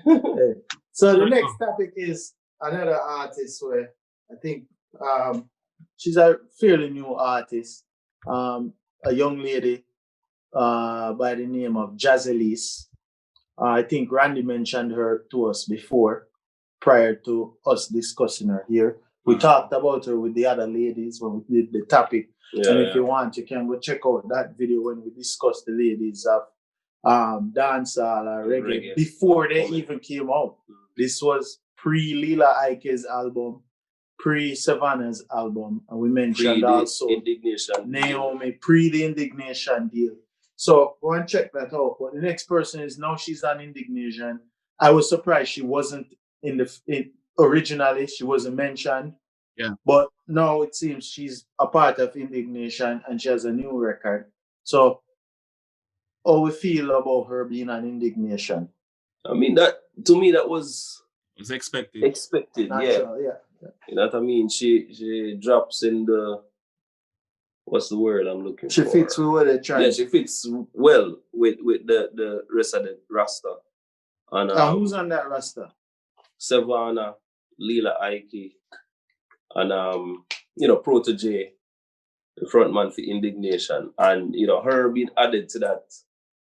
Yeah. So the next topic is another artist where I think she's a fairly new artist, a young lady by the name of Jaz Elise. I think Randy mentioned her to us before, prior to us discussing her here. We talked about her with the other ladies when we did the topic. And if you want, you can go check out that video when we discussed the ladies of dancehall or reggae before they even came out. This was pre Lila Ike's album, pre Savannah's album, and we mentioned also Indiggnation. Naomi pre the Indiggnation deal. So go and check that out. But the next person is now she's on Indiggnation. I was surprised she wasn't originally she wasn't mentioned. Yeah. But now it seems she's a part of Indiggnation and she has a new record. So how we feel about her being on Indiggnation? I mean, that to me that was expected. Natural, yeah. You know what I mean? She drops in the, what's the word I'm looking for? She fits with what they're trying. Yeah, she fits well with the rest of the roster. And who's on that roster? Savannah, Lila Ike, and Protege, the frontman for Indiggnation. And her being added to that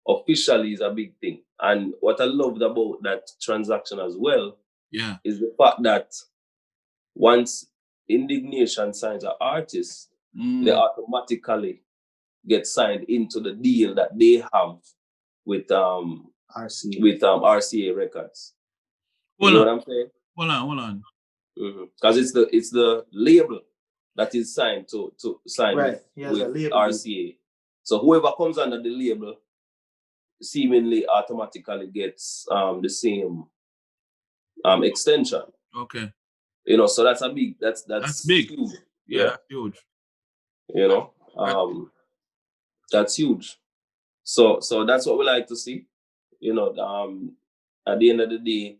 officially is a big thing. And what I loved about that transaction as well is the fact that once Indiggnation signs an artist, they automatically get signed into the deal that they have with RCA Records. You know what I'm saying? Hold on. Because it's the label that is signed to sign with RCA. So whoever comes under the label seemingly automatically gets the same extension. Okay. So that's a big that's big. Huge. Yeah, huge. That's huge. So that's what we like to see. At the end of the day,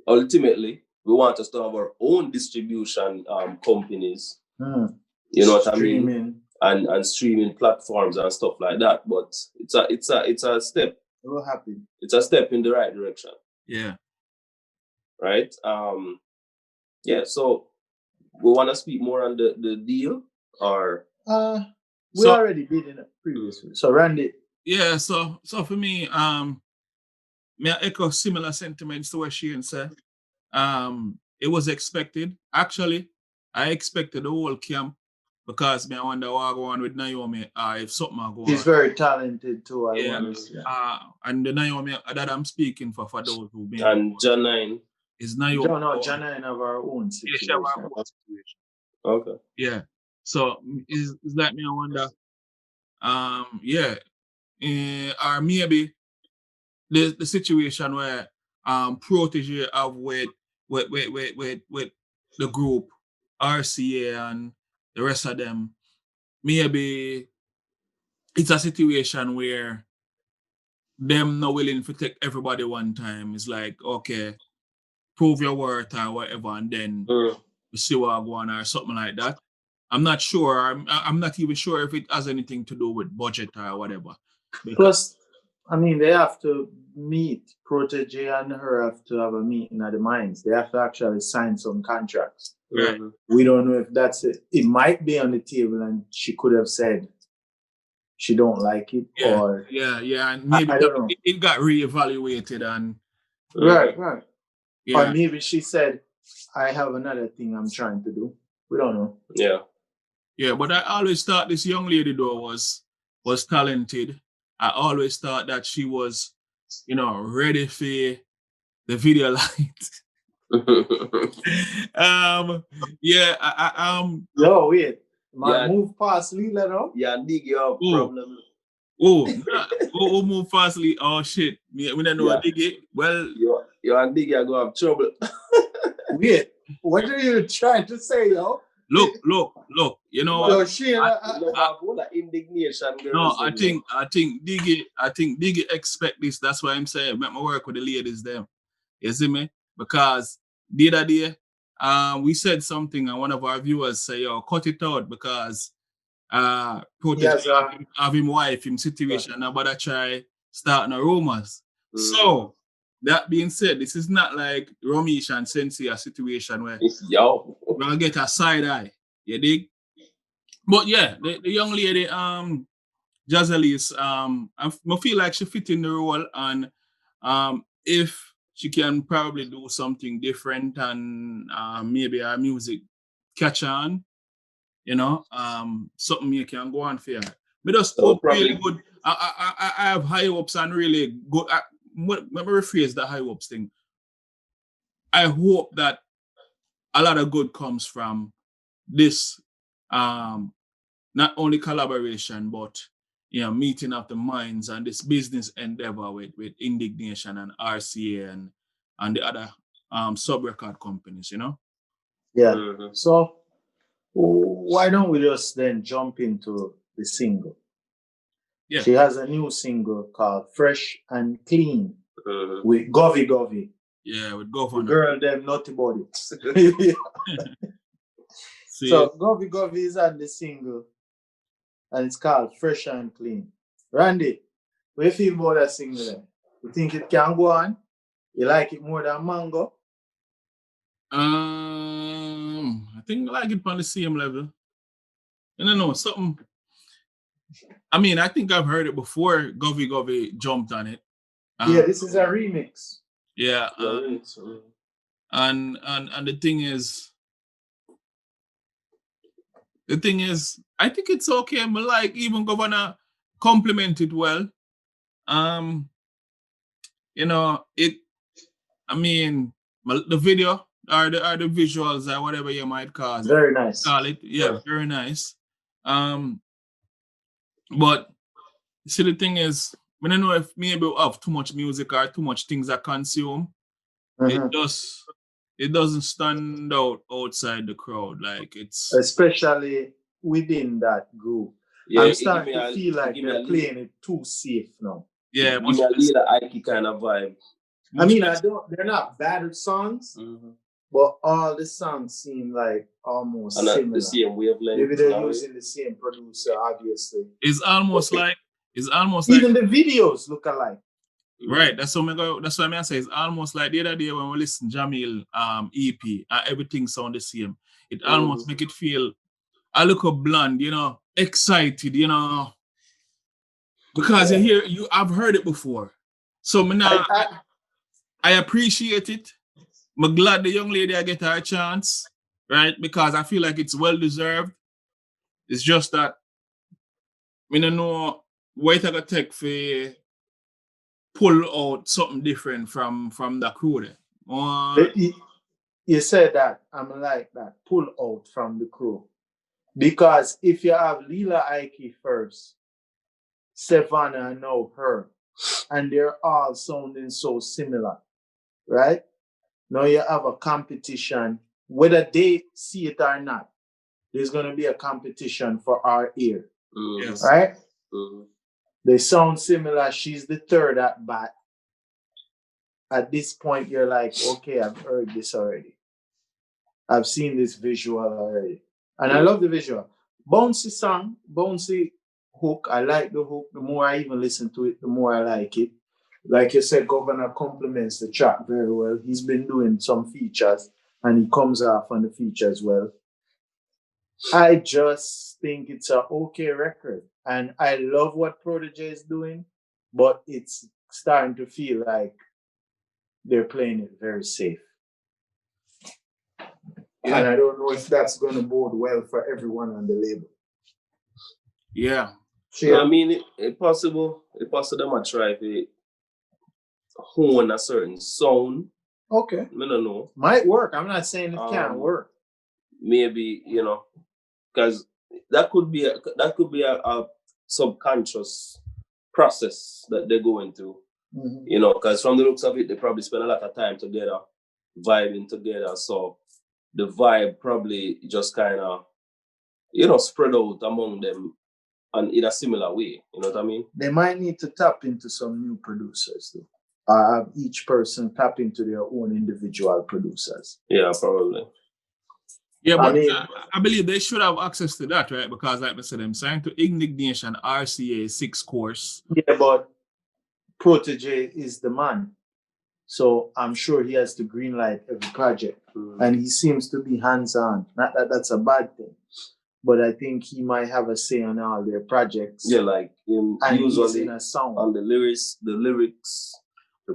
ultimately, we want to have our own distribution companies. You know what I mean? And streaming platforms and stuff like that. But it's a step. It will happen. It's a step in the right direction. Yeah. Right? So we want to speak more on the deal, or we already did in it previously. So Randy. Yeah, so for me, may I echo similar sentiments to what she said. It was expected. Actually, I expected the whole camp because I wonder what go on with Naomi. If something go on. She's very talented too. And the Naomi that I'm speaking for those who been. And Janine. Is Naomi? No, Janine have our own situation. Yeah, she have our own situation. Okay. Yeah. So is that me? I wonder. Or maybe the situation where Protege have with the group RCA and the rest of them, maybe it's a situation where them not willing to take everybody one time. It's like, okay, prove your worth or whatever, and then we see what go on or something like that. I'm not sure. I'm not even sure if it has anything to do with budget or whatever. Plus, I mean, they have to meet. Protege and her have to have a meeting at the mines. They have to actually sign some contracts. Right. We don't know if that's it. It might be on the table, and she could have said she don't like it, or and maybe it got reevaluated and right. Yeah. Or maybe she said, "I have another thing I'm trying to do." We don't know. Yeah, but I always thought this young lady though was talented. I always thought that she was, ready for the video light. Yo, wait. Move past Lila now? Yeah, dig your problem. Move fastly. Oh shit. We don't know what dig it. Well, you and Diggy are gonna have trouble. Wait, what are you trying to say, yo? Look. You know what? Indignation. No, I think Diggy expect this. That's why I'm saying make my work with the ladies them. You see me? Because the other day, we said something and one of our viewers say, "Yo, cut it out because have him wife, him situation, and about to try starting a rumors." So that being said, this is not like Ramesh and Sensei a situation where Yo. we're gonna get a side eye. You dig? But yeah, the young lady, Jaz Elise, I feel like she fit in the role, and if she can probably do something different and maybe her music catch on, you know, something you can go on for her. But just So hope probably really good. I have high hopes and really good. Let me rephrase the high hopes thing. I hope that a lot of good comes from this, not only collaboration, but meeting of the minds and this business endeavor with Indiggnation and RCA and the other sub record companies, you know? Yeah. Mhm. So why don't we just then jump into the single? Yeah. She has a new single called Fresh and Clean Mhm. with Govy. Yeah, with The Govana. girl them naughty body. See, So Govy is on the single and it's called Fresh and Clean. Randy, what do you feel about that single then? You think it can go on? You like it more than Mango? I think I like it on the same level. I don't know, something. I mean, I think I've heard it before. Govy jumped on it. Yeah, this is a remix. Yeah, Yeah, and the thing is, I think it's okay. I like even Govana compliment it well. You know, I mean, the video or the visuals or whatever you might call Very nice. it. Yeah, very nice. But see, the thing is, I don't know if maybe we have too much music or too much things I consume. Mhm. It doesn't stand out outside the crowd. Like it's Especially within that group. Yeah, I'm it give starting me to feel like they're playing it too safe now. yeah, give me a little Ike kind of vibe. I mean, they're not bad songs, Mhm. but all the songs seem like almost And similar. the same wavelength. Maybe they're now, using the same producer, obviously. It's almost like Even the videos look alike. right. That's what I say. It's almost like the other day when we listen Jamil EP and everything sound the same. It almost make it feel a little bland, you know, excited, you know, because I've heard it before. So I appreciate it. I'm glad the young lady I get her a chance, right? Because I feel like it's well deserved. It's just that I don't know what I gotta take for pull out something different from the crew there. You said that, I'm like that, pull out from the crew. Because if you have Lila Ike first, Savannah and now her, and they're all sounding so similar, right? Now you have a competition, whether they see it or not, there's going to be a competition for our ear, Yes. right? They sound similar. She's the third at bat. At this point, you're like, okay, I've heard this already. I've seen this visual already. And I love the visual. Bouncy song, bouncy hook. I like the hook. The more I even listen to it, the more I like it. Like you said, Govana complements the track very well. He's been doing some features and he comes off on the feature as well. I just think it's an okay record. And I love what Prodigy is doing, but it's starting to feel like they're playing it very safe. Yeah. And I don't know if that's going to bode well for everyone on the label. Yeah. I mean, it possible them to try to hone a certain sound. Okay. I don't know. Might work. I'm not saying it can't work. Maybe, you know, because that could be a subconscious process that they're going through. Mm-hmm. You know, because from the looks of it, they probably spend a lot of time together, vibing together. So the vibe probably just kind of, you know, spread out among them and in a similar way. You know what I mean? They might need to tap into some new producers, though. Have each person tap into their own individual producers. Yeah, probably. Yeah, but I believe they should have access to that, right? Because, like I said, I'm signed to Indiggnation RCA 6 course. Yeah, but Protege is the man. So I'm sure he has to greenlight every project. And he seems to be hands-on. Not that that's a bad thing, but I think he might have a say on all their projects. Yeah, like him And use he's in a song. on the lyrics, the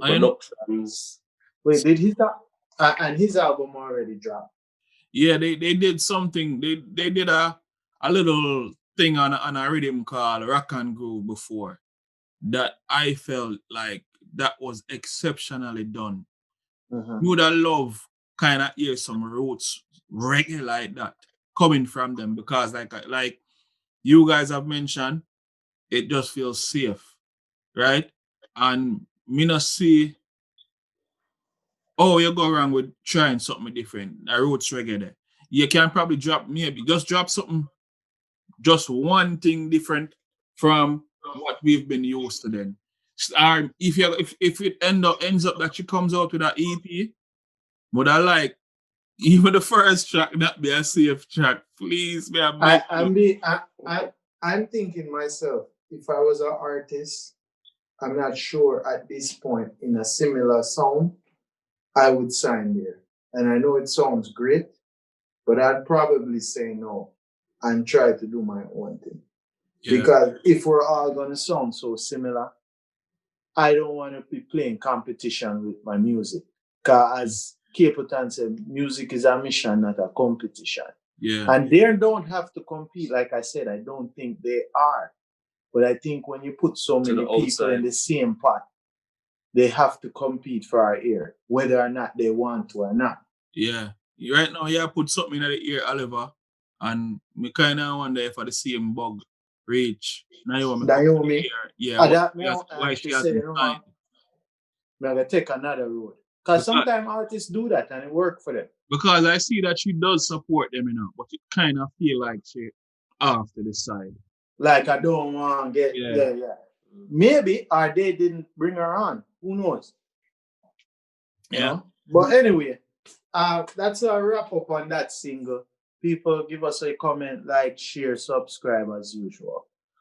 I know. productions. Wait, did he start? And his album already dropped. Yeah, they did something. They did a little thing on a rhythm called Rock and Groove before that I felt like that was exceptionally done. Mhm. You would have love kind of hear some roots reggae like that coming from them because like you guys have mentioned, it just feels safe, right? And me not see you go wrong with trying something different. I roots reggae there. You can probably drop something, just one thing different from what we've been used to then. Or if it ends up that she comes out with an EP, but I like even the first track not be a safe track. Please, be a beg you. I'm thinking myself, if I was an artist, I'm not sure at this point in a similar sound, I would sign there. And I know it sounds great, but I'd probably say no and try to do my own thing. Yeah. Because if we're all gonna sound so similar, I don't want to be playing competition with my music. Because as Caputan said, music is a mission, not a competition. Yeah. And they don't have to compete. Like I said, I don't think they are. But I think when you put so To the many people outside. in the same pot, they have to compete for our ear, whether or not they want to or not. Yeah. Right now, yeah, put something in the ear, Oliver, and me kind of wonder if the same bug reach Naomi. Naomi, Yeah, why she she said, hasn't you know signed. what, I'm going to take another road. Because Because, sometimes artists do that and it works for them. because I see that she does support them, but it kind of feel like she off to the side. Like, I don't want to get, yeah. Maybe, or they didn't bring her on. Who knows? You know? But anyway, that's a wrap up on that single. People give us a comment, like, share, subscribe as usual.